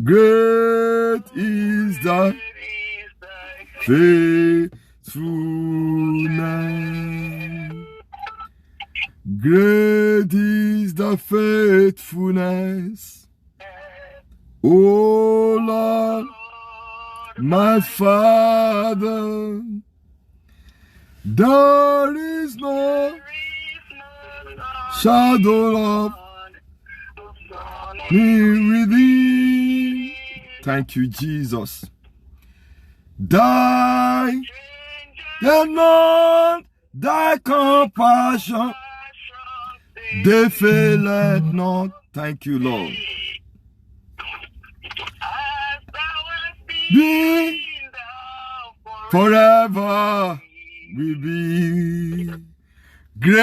Great is thy faithfulness. Great is the faithfulness, O Lord, my Father. There is no shadow of me within. Thank you, Jesus. Thy not thy compassion, they faileth not. Thank you, Lord. Be forever will be. Great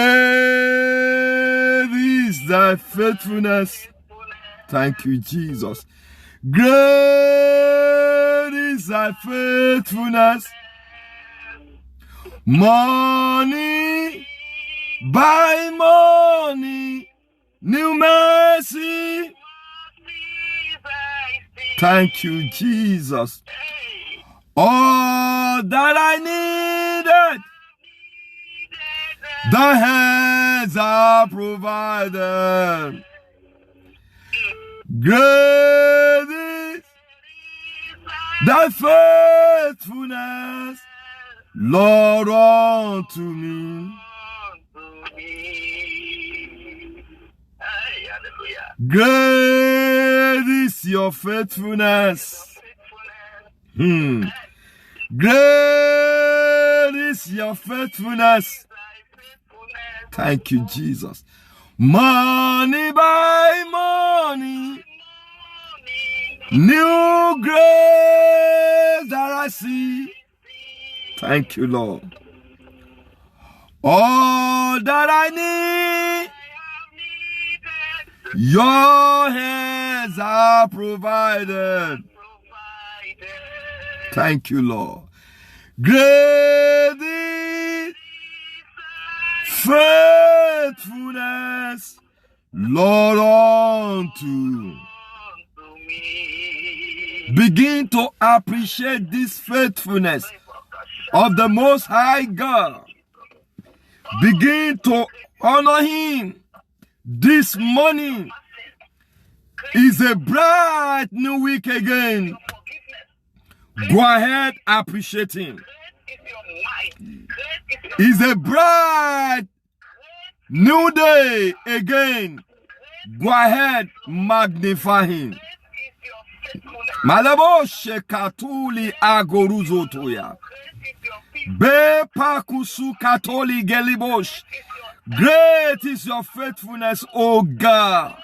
is thy faithfulness. Thank you, Jesus. Great is thy faithfulness. Morning by morning, new mercy. Thank you, Jesus. All that I needed, thy hands are provided. Great is thy faithfulness, Lord, unto me. Great is your faithfulness. Great is your faithfulness. Thank you, Jesus. Morning by morning, new grace that I see. Thank you, Lord. All that I need, your hands are provided. Thank you, Lord. Great is faithfulness, Lord, unto. Begin to appreciate this faithfulness of the Most High God. Begin to honor Him. This morning is a bright new week again. Go ahead, appreciate Him. It's a bright new day again. Go ahead, magnify Him. Malabo shekatuli agoruzotoya. Be pakusu katoli gelibosh. Great is your faithfulness, O God.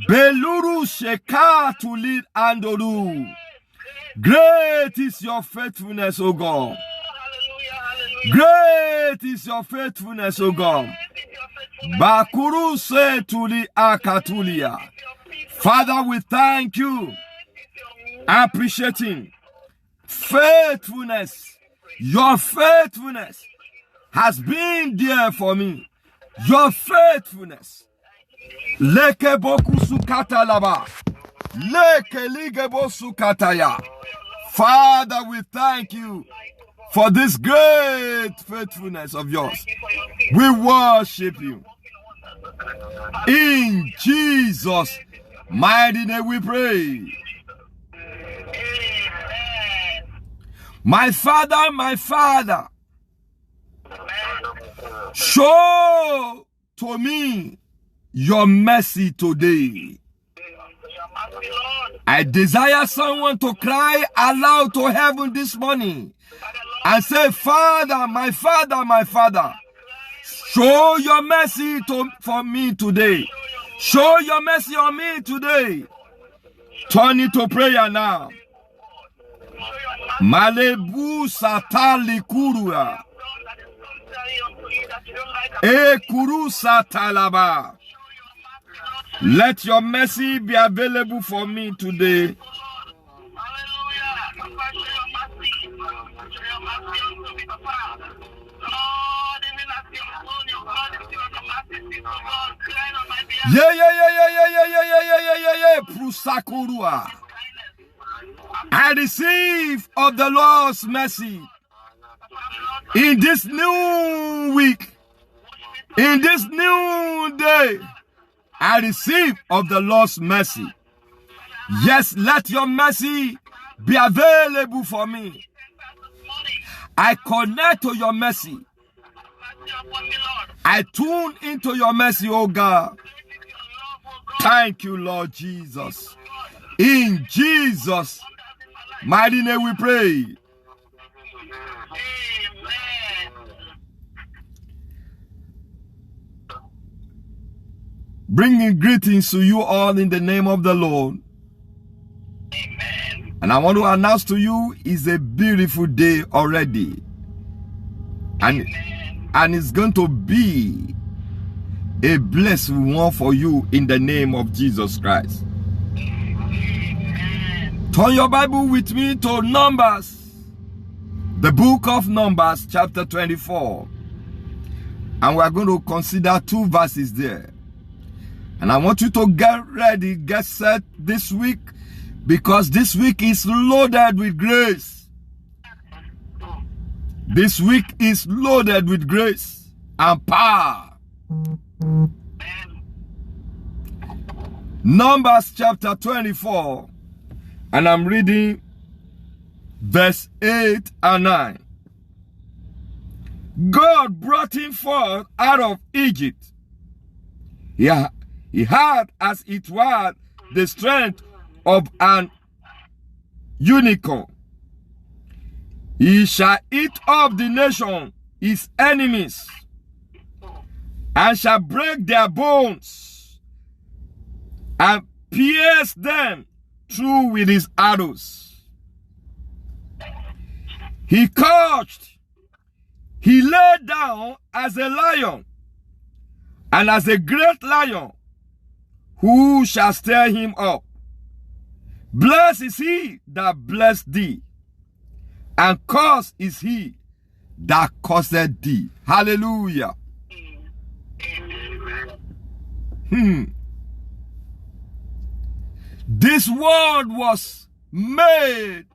Beluru shekatuli andoru. Great is your faithfulness, O God. Great is your faithfulness, O God. Bakuru se tuli akatulia. Father, we thank you. Appreciating faithfulness. Your faithfulness has been there for me. Your faithfulness. Leke boku sukata laba. Leke ligebo sukataya. Father, we thank you for this great faithfulness of yours. We worship you. In Jesus' mighty name we pray. My Father, show to me your mercy today. I desire someone to cry aloud to heaven this morning and say, Father, my Father, show your mercy for me today. Show your mercy on me today. Turn it to prayer now. Malebu satali kurua. E kuru satalaba. Let your mercy be available for me today. Yeah. Prusakurua. I receive of the Lord's mercy in this new week, in this new day. I receive of the Lord's mercy. Yes, let your mercy be available for me. I connect to your mercy. I tune into your mercy, oh God. Thank you, Lord Jesus. In Jesus' mighty name we pray. Bringing greetings to you all in the name of the Lord. Amen. And I want to announce to you, it's a beautiful day already. And it's going to be a blessed one for you in the name of Jesus Christ. Amen. Turn your Bible with me to Numbers, the book of Numbers, chapter 24. And we are going to consider 2 verses there. And I want you to get ready, get set this week, because this week is loaded with grace. This week is loaded with grace and power. Numbers chapter 24, and I'm reading verse 8 and 9. God brought him forth out of Egypt. He had as it were the strength of an unicorn. He shall eat up the nation, his enemies, and shall break their bones, and pierce them through with his arrows. He couched, he lay down as a lion, and as a great lion, who shall stir him up? Blessed is he that blessed thee, and cursed is he that cursed thee. Hallelujah. This word was made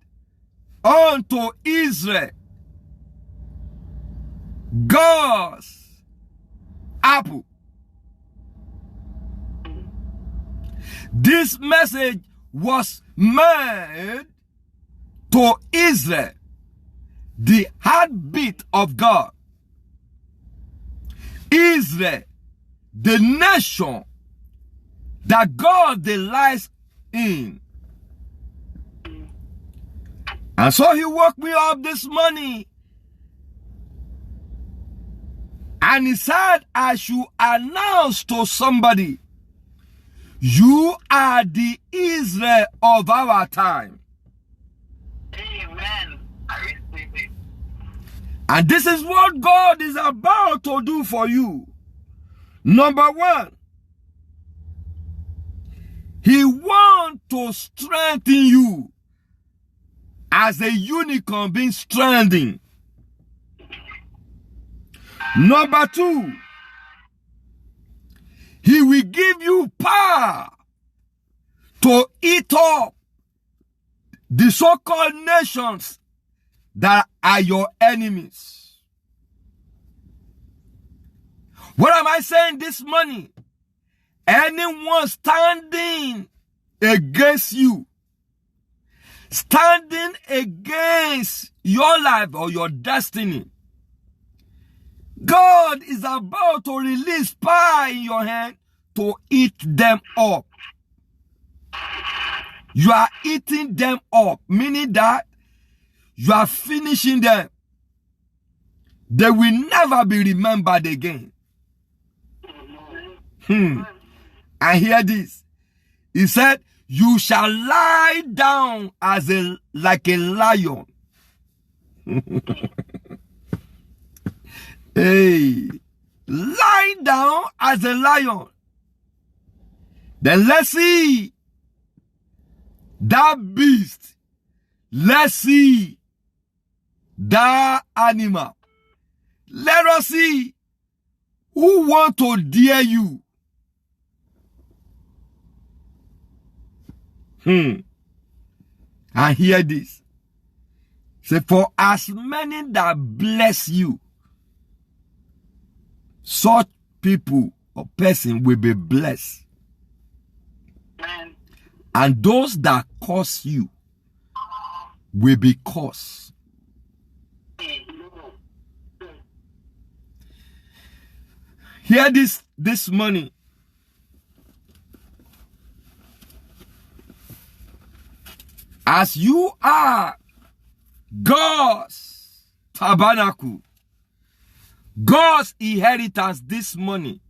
unto Israel, God's apple. This message was made to Israel, the heartbeat of God. Israel, the nation that God delights in. And so he woke me up this morning and he said, I should announce to somebody, you are the Israel of our time. Amen. I receive it. And this is what God is about to do for you. Number one, he wants to strengthen you as a unicorn being strengthened. Number two, he will give you power to eat up the so-called nations that are your enemies. What am I saying this morning? Anyone standing against you, standing against your life or your destiny, God is about to release power in your hand to eat them up. You are eating them up, meaning that you are finishing them. They will never be remembered again. And hear this. He said, you shall lie down as like a lion. Hey, lie down as a lion. Then let's see that beast. Let's see that animal. Let us see who want to dare you. And hear this. Say, for as many that bless you, such people or person will be blessed. Amen. And those that curse you will be cursed. Hear this morning. As you are God's tabernacle, God's inheritance this morning,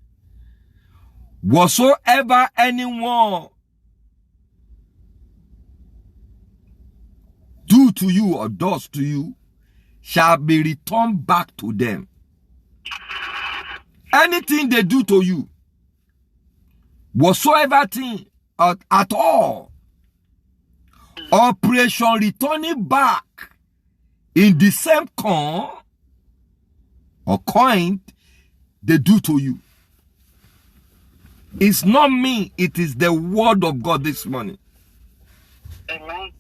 whatsoever anyone do to you or does to you shall be returned back to them. Anything they do to you, whatsoever thing at all, operation returning back in the same coin or coin they do to you. It's not me, it is the word of God this morning. Amen.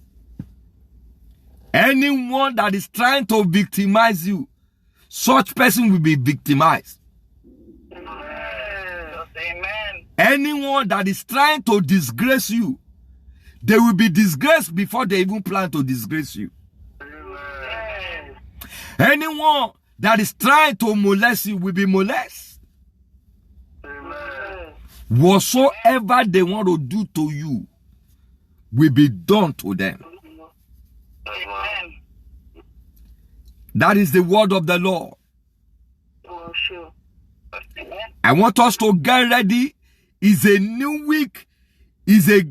Anyone that is trying to victimize you, such person will be victimized. Amen. Anyone that is trying to disgrace you, they will be disgraced before they even plan to disgrace you. Amen. Anyone that is trying to molest you will be molested. Amen. Whatsoever they want to do to you will be done to them. Amen. That is the word of the Lord. Oh, sure. Amen. I want us to get ready. It's a new week. It's a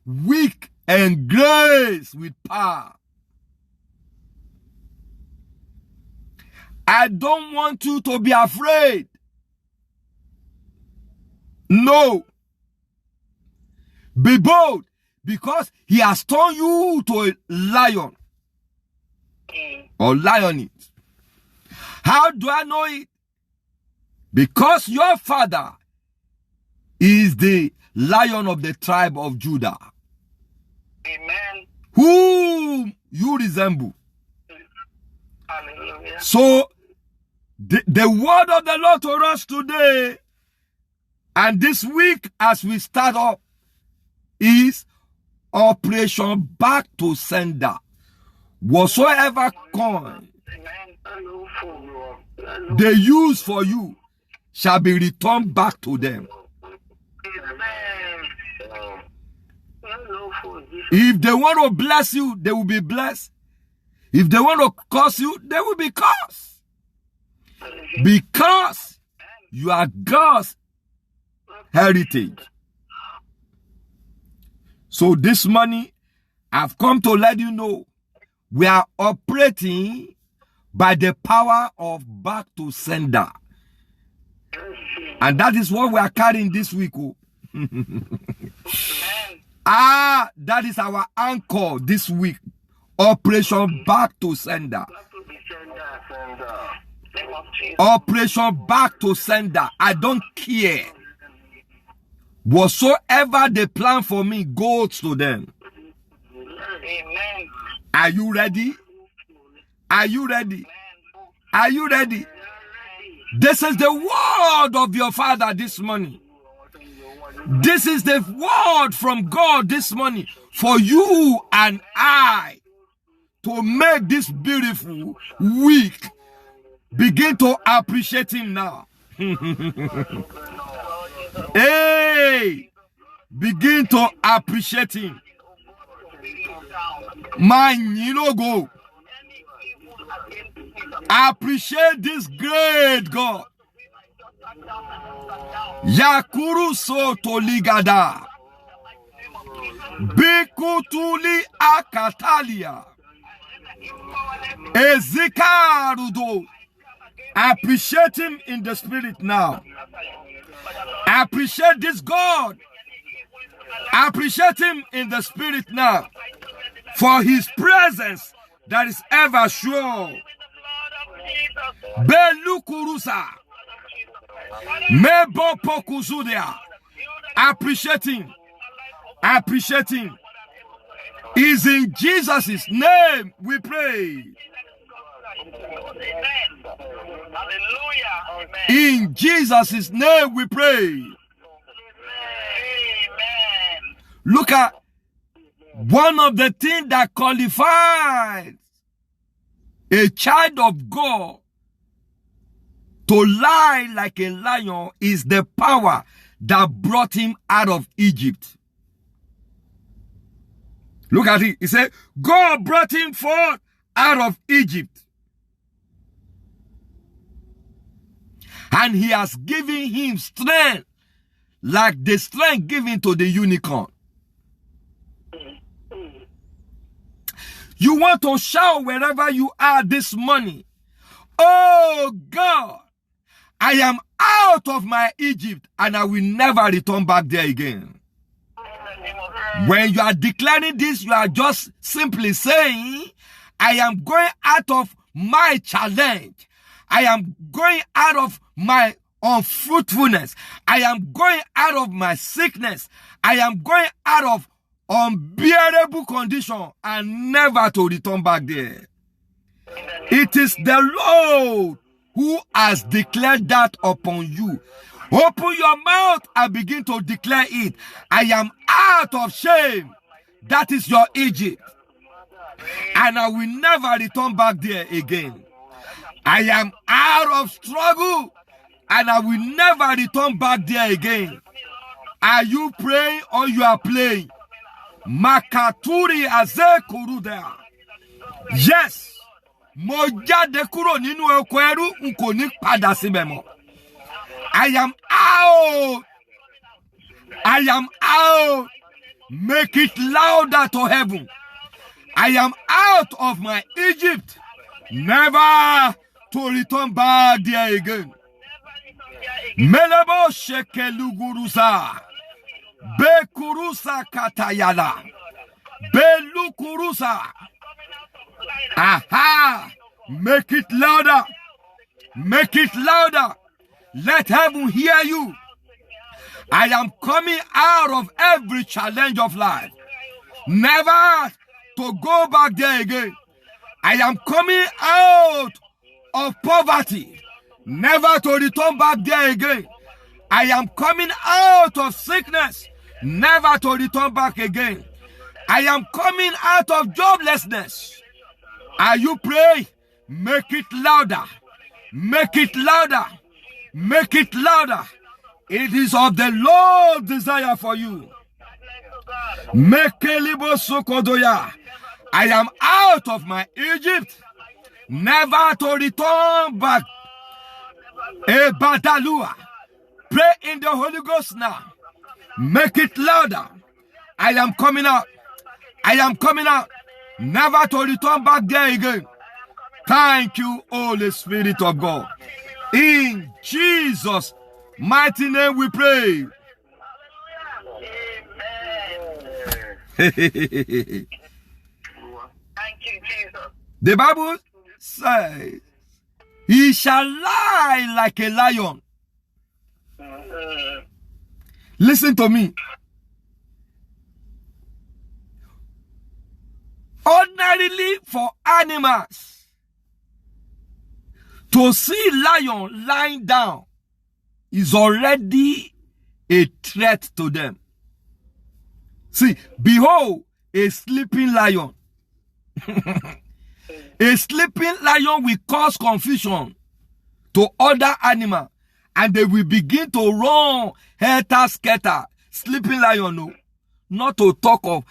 week and grace with power. I don't want you to be afraid. No. Be bold, because he has turned you to a lion or lioness. How do I know it? Because your father is the lion of the tribe of Judah, Amen. whom you resemble. Hallelujah. So, the word of the Lord to us today and this week as we start up is operation back to sender. Whatsoever coin Amen. they use for you shall be returned back to them. If they want to bless you, they will be blessed. If they want to curse you, they will be cursed. Because you are God's heritage. So this morning, I've come to let you know we are operating by the power of back to sender. And that is what we are carrying this week. That is our anchor this week. Operation back to sender. Operation back to sender. I don't care. Whatsoever they plan for me goes to them. Amen. Are you ready? Are you ready? Are you ready? This is the word of your father this morning. This is the word from God this morning for you and I to make this beautiful week. Begin to appreciate him now. Hey, begin to appreciate him. Man, you know, go. Appreciate this great God. Yakuru so toligada. Bikutuli akatalia. Ezikarudo. Appreciate him in the spirit now. Appreciate this God. Appreciate him in the spirit now. For his presence that is ever sure. Belukurusa. Mebo pokuzudia. Appreciate him. Appreciate him. Is in Jesus' name we pray. Amen. Hallelujah. Amen. In Jesus' name we pray. Amen. Look at one of the things that qualifies a child of God to lie like a lion is the power that brought him out of Egypt. Look at it. He said, God brought him forth out of Egypt. And he has given him strength like the strength given to the unicorn. You want to shout wherever you are this morning, oh God, I am out of my Egypt and I will never return back there again. When you are declaring this, you are just simply saying, I am going out of my challenge. I am going out of my unfruitfulness. I am going out of my sickness. I am going out of unbearable condition and never to return back there. It is the Lord who has declared that upon you. Open your mouth and begin to declare it. I am out of shame. That is your Egypt. And I will never return back there again. I am out of struggle. And I will never return back there again. Are you praying or you are playing? Makaturi aze kuruda. Yes. Mo jade kúrò nínú oko ẹrú, n kò ní padà síbẹ̀ mọ́. I am out. I am out. Make it louder to heaven. I am out of my Egypt. Never to return back there again. Melebo shekelugurusa. Bekurusa katayala. Belukurusa. Aha. Make it louder. Make it louder. Let heaven hear you. I am coming out of every challenge of life. Never to go back there again. I am coming out of poverty. Never to return back there again. I am coming out of sickness. Never to return back again. I am coming out of joblessness. Are you praying? Make it louder. Make it louder. Make it louder. It is of the Lord's desire for you. I am out of my Egypt, never to return back. Pray in the Holy Ghost now. Make it louder. I am coming out. I am coming out. Never to return back there again. Thank you, Holy Spirit of God. In Jesus' mighty name we pray. Thank you, Jesus. The Bible says, he shall lie like a lion. Listen to me. Ordinarily for animals, to see lion lying down is already a threat to them. See, behold, a sleeping lion. A sleeping lion will cause confusion to other animals, and they will begin to run helter-skelter. Sleeping lion, no. Not to talk of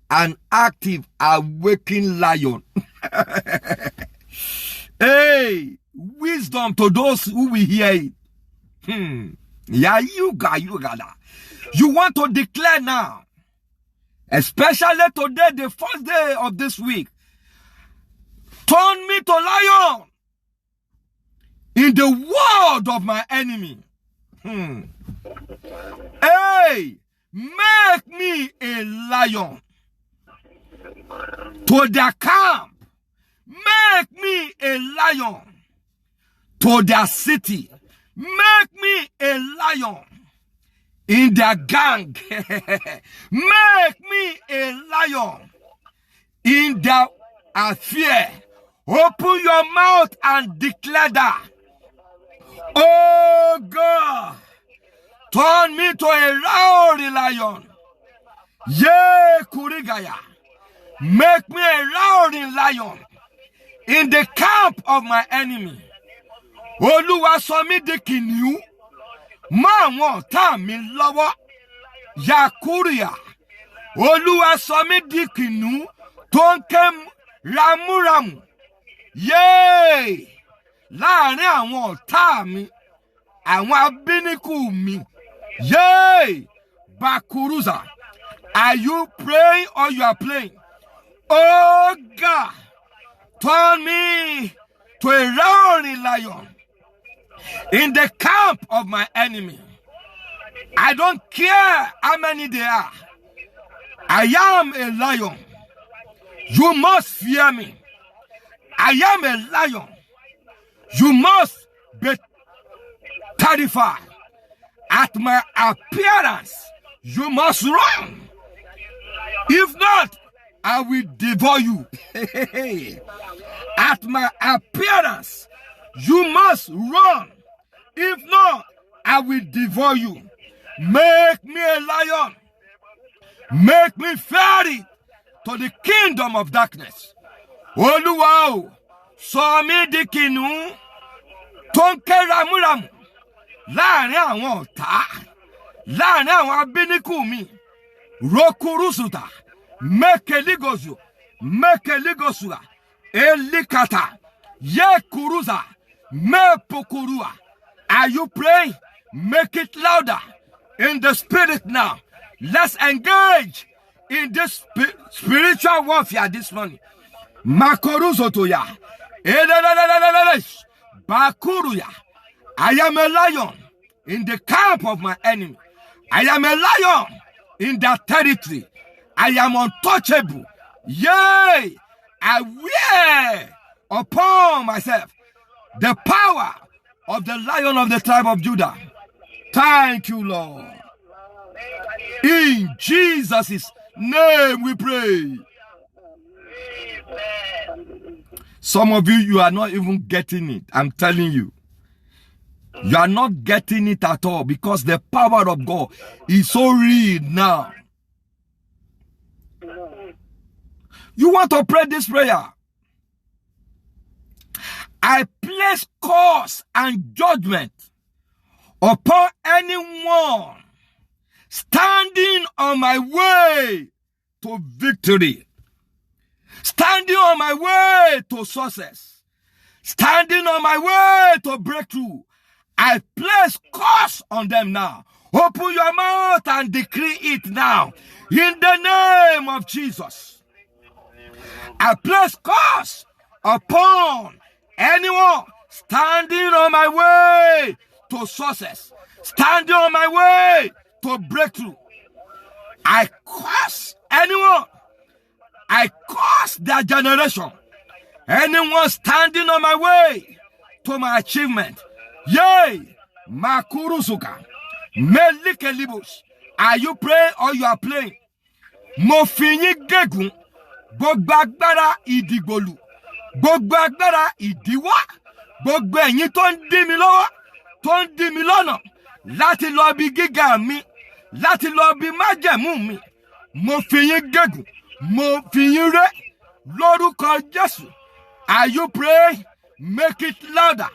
an active, awakened lion. Hey, wisdom to those who will hear it. Yeah, you got that. You want to declare now, especially today, the first day of this week, turn me to lion in the world of my enemy. Hey, make me a lion to their camp. Make me a lion to their city. Make me a lion in their gang. Make me a lion in their fear. Open your mouth and declare that. Oh God, turn me to a roaring lion. Yea, Kurigaya. Make me a roaring lion in the camp of my enemy. Olúwa sọ mí di kìnìún mọ́ àwọn ọ̀tá mi lọ́wọ́. Yakuria. Olúwa sọ mí di kìnìún tó ń ké ramúramù. Yay! Láàrin àwọn ọ̀tá mi, àwọn abínìkù mi. Yay! Bakuruza. Are you praying or you are playing? Oh God, turn me to a roaring lion in the camp of my enemy. I don't care how many they are. I am a lion. You must fear me. I am a lion. You must be terrified. At my appearance, you must run. If not, I will devour you. At my appearance, you must run. If not, I will devour you. Make me a lion. Make me ferry to the kingdom of darkness. Olúwa o, sọ mí di kìnìún tó ń ké ramúramù láàrin àwọn ọ̀tá, láàrin àwọn abínìkù mi. Rokurusuta, mekeligozu, mekeligosura, elikata, yekuruza, mepokurua. Are you praying? Make it louder in the spirit now. Let's engage in this spiritual warfare this morning. Makoruzotoya, Bakuruya. I am a lion in the camp of my enemy. I am a lion in that territory. I am untouchable. Yea, I wear upon myself the power of the Lion of the tribe of Judah. Thank you, Lord. In Jesus' name we pray. Some of you are not even getting it. I'm telling you. You are not getting it at all because the power of God is so real now. You want to pray this prayer? I place curse and judgment upon anyone standing on my way to victory, standing on my way to success, standing on my way to breakthrough. I place curse on them now. Open your mouth and decree it now. In the name of Jesus. I place curse upon anyone standing on my way to success, standing on my way to breakthrough. I curse anyone. I curse their generation. Anyone standing on my way to my achievement. Yay! Makuruzuka. Melikelibus. Are you praying or you are playing? Mo fi yín gégùn. Gbogbo agbára ìdìgbòlù. Gbogbo agbára ìdíwọ́. Gbogbo ẹ̀yin tó ń dí mi lọ́wọ́. Tó ń dí mi lọ́nà. Láti lọ bí gíga mi. Láti lọ bí májẹ̀mú mi. Mo fi yín gégùn. Mo fi yín ré. Lórúkọ Jésù. Are you praying? Make it louder.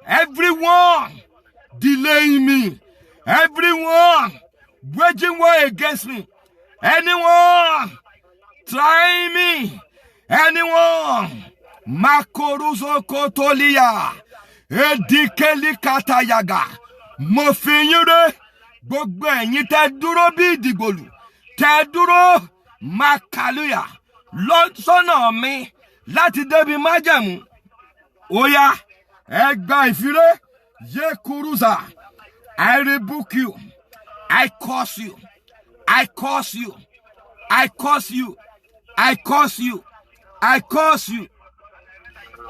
Everyone delaying me. Everyone waging war against me. Anyone trying me. Anyone. Makoruzo kotolia. Edikeli katayaga. Mo fi yín ré. Gbogbo ẹ̀yin tẹ́ dúró bí ìdìgbòlù. Tẹ́ dúró makaluya. Lọ́sọ́nà mi láti débi májẹ̀mú. Oya. Egba ifire, ye kuruza. I rebuke you. I curse you. I curse you. I curse you. I curse you. I curse you.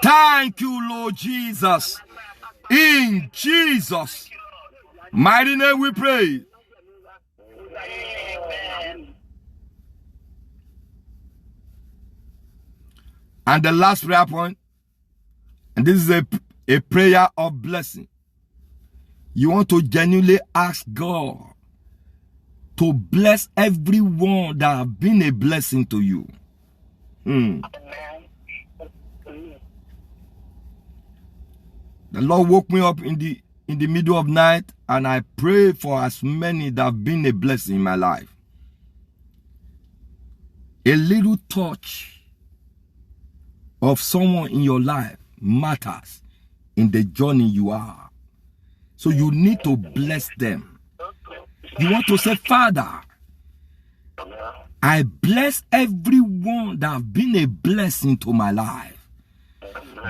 Thank you, Lord Jesus. In Jesus' mighty name we pray. Amen. And the last prayer point, and this is a prayer of blessing. You want to genuinely ask God to bless everyone that have been a blessing to you. The Lord woke me up in the middle of night, and I pray for as many that have been a blessing in my life. A little touch of someone in your life matters in the journey you are. So you need to bless them. You want to say, Father, I bless everyone that have been a blessing to my life.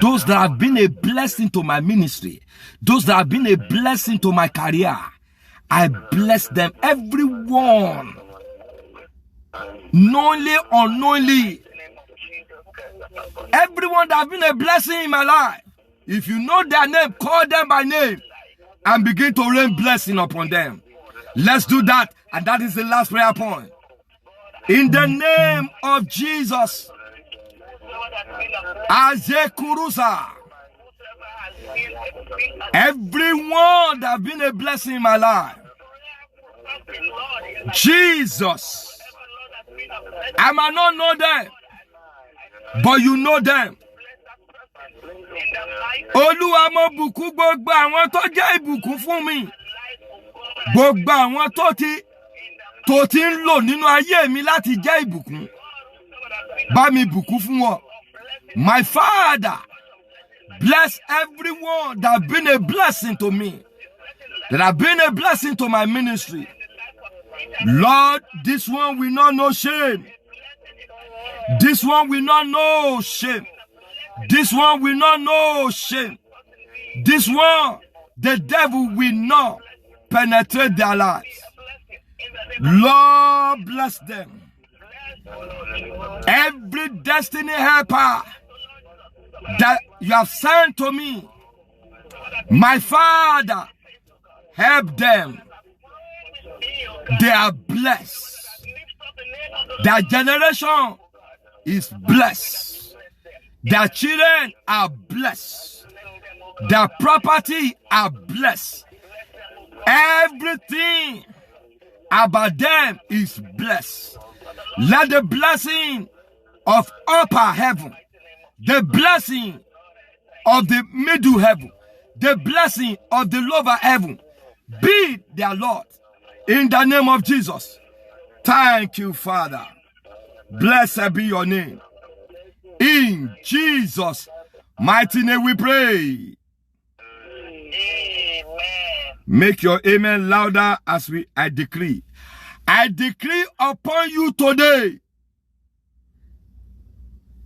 Those that have been a blessing to my ministry. Those that have been a blessing to my career. I bless them. Everyone. Knowingly, unknowingly. Everyone that have been a blessing in my life. If you know their name, call them by name. And begin to rain blessing upon them. Let's do that. And that is the last prayer point. In the name of Jesus. Azekurusa. Everyone that have been a blessing in my life. Jesus. I might not know them, but you know them. Olúwa mo bùkún gbogbo àwọn tó jẹ́ ìbùkún fún mi. Gbogbo àwọn tó ti ń lò nínú ayé mi láti jẹ́ ìbùkún. Bá mi bùkún fún wọn. My Father, bless everyone that have been a blessing to me, that have been a blessing to my ministry. Lord, this one will not know shame. This one will not know shame. This one will not know shame. This one, the devil will not penetrate their lives. Lord, bless them. Every destiny helper that you have sent to me, my Father, help them. They are blessed. Their generation is blessed. Their children are blessed. Their property are blessed. Everything about them is blessed. Let the blessing of upper heaven, the blessing of the middle heaven, the blessing of the lower heaven be their Lord. In the name of Jesus. Thank you, Father. Blessed be your name. In Jesus' mighty name we pray. Amen. Make your amen louder as I decree. I decree upon you today,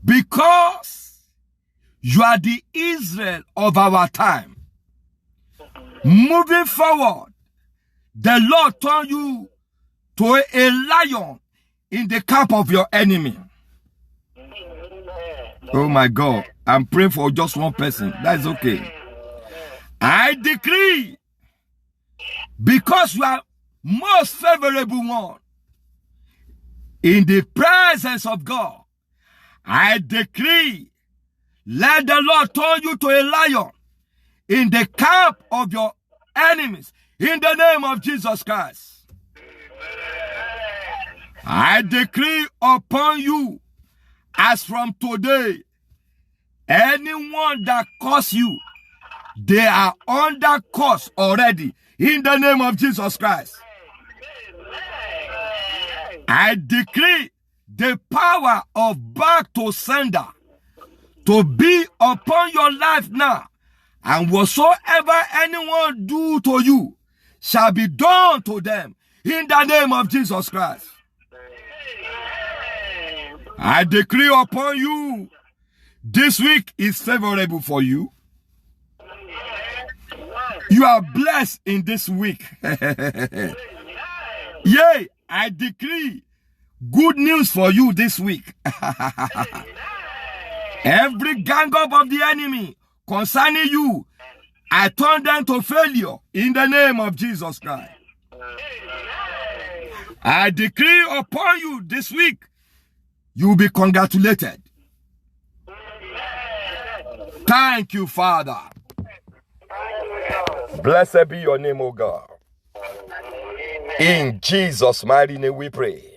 because you are the Israel of our time. Moving forward, the Lord turned you to a lion in the camp of your enemy. Oh my God, I'm praying for just one person. That's okay. I decree, because you are most favorable one in the presence of God, I decree, let the Lord turn you to a lion in the camp of your enemies, in the name of Jesus Christ. I decree upon you, as from today, anyone that curse you, they are under curse already, in the name of Jesus Christ. I decree the power of back to sender to be upon your life now, and whatsoever anyone do to you shall be done to them, in the name of Jesus Christ. I decree upon you, this week is favorable for you. You are blessed in this week. Yea, I decree good news for you this week. Every gang up of the enemy concerning you, I turn them to failure in the name of Jesus Christ. I decree upon you this week, you will be congratulated. Thank you, Father. Blessed be your name, O God. In Jesus' mighty name we pray.